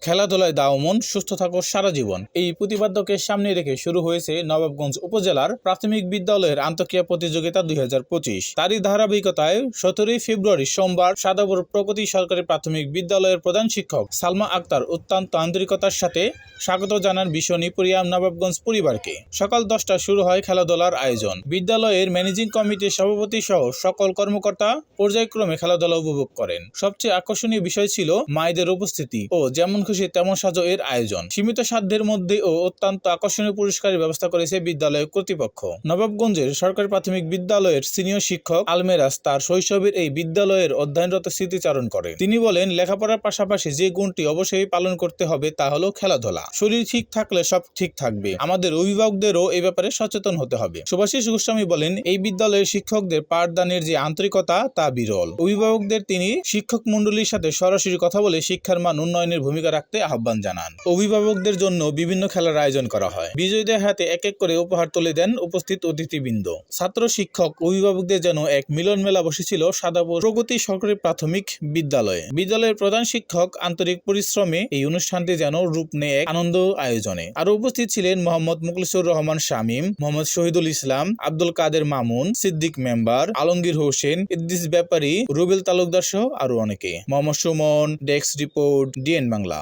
খেলাধুলায় দাও মন, সুস্থ থাকো সারা জীবন। এই প্রতিপাদ্যকে সামনে রেখে শুরু হয়েছে নবাবগঞ্জ উপজেলার প্রাথমিক বিদ্যালয়ের আন্তঃক্রিয়া প্রতিযোগিতা 2025। তারই ধারাবাহিকতায় 17 ফেব্রুয়ারি সোমবার সাদাপুর প্রগতি সরকারি প্রাথমিক বিদ্যালয়ের প্রধান শিক্ষক সালমা আক্তার অত্যন্ত আন্তরিকতার সাথে স্বাগত জানান বিশ্বনিপুরিয়াম নবাবগঞ্জ পরিবারকে। সকাল 10টায় শুরু হয় খেলাধুলার আয়োজন। বিদ্যালয়ের ম্যানেজিং কমিটির সভাপতি সহ সকল কর্মকর্তা পর্যায়ক্রমে খেলাধুলা উপভোগ করেন। সবচেয়ে আকর্ষণীয় বিষয় ছিল মায়েদের উপস্থিতি ও যেমন খুশি তেমন সাজো এর আয়োজন। সীমিত সাধ্যের মধ্যে ও অত্যন্ত আকর্ষণীয় পুরস্কারের ব্যবস্থা করেছে বিদ্যালয় কর্তৃপক্ষ। নবাবগঞ্জের সরকারি প্রাথমিক বিদ্যালয়ের সিনিয়র শিক্ষক আলমেরাজ তার শৈশবের এই বিদ্যালয়ের অধ্যয়নরত স্মৃতিচারণ করে। তিনি বলেন, লেখাপড়ার পাশাপাশি যে গুণটি অবশ্যই পালন করতে হবে তা হলো খেলাধুলা। শরীর ঠিক থাকলে সব ঠিক থাকবে। আমাদের অভিভাবকদেরও এই ব্যাপারে সচেতন হতে হবে। শুভাশিস গোস্বামী বলেন, এই বিদ্যালয়ের শিক্ষকদের পাঠদানের যে আন্তরিকতা তা বিরল। অভিভাবকদের তিনি শিক্ষক মন্ডলীর সাথে সরাসরি কথা বলে শিক্ষার মান উন্নয়নের ভূমিকা রাখতে আহ্বান জানান। অভিভাবকদের জন্য বিভিন্ন খেলার আয়োজন করা হয়। বিজয়ীদের হাতে এক এক করে উপহার তুলে দেন উপস্থিত অতিথিবৃন্দ। ছাত্র শিক্ষক অভিভাবকদের যেন এক মিলন মেলা বসেছিল সাদাপুর প্রগতি সরকারি প্রাথমিক বিদ্যালয়ে। বিদ্যালয়ের প্রধান শিক্ষক আন্তরিক পরিশ্রমে এই অনুষ্ঠানটি যেন রূপ নেয় এক আনন্দ আয়োজনে। আরো উপস্থিত ছিলেন মোহাম্মদ মুখলিসুর রহমান শামীম, মোহাম্মদ শহীদুল ইসলাম, আব্দুল কাদের মামুন, সিদ্দিক মেম্বার, আলমগীর হোসেন, ইদ্রিস ব্যাপারী, রুবেল তালুকদার সহ আরো অনেকে। Mohammad Sumon, desk report, DN Bangla.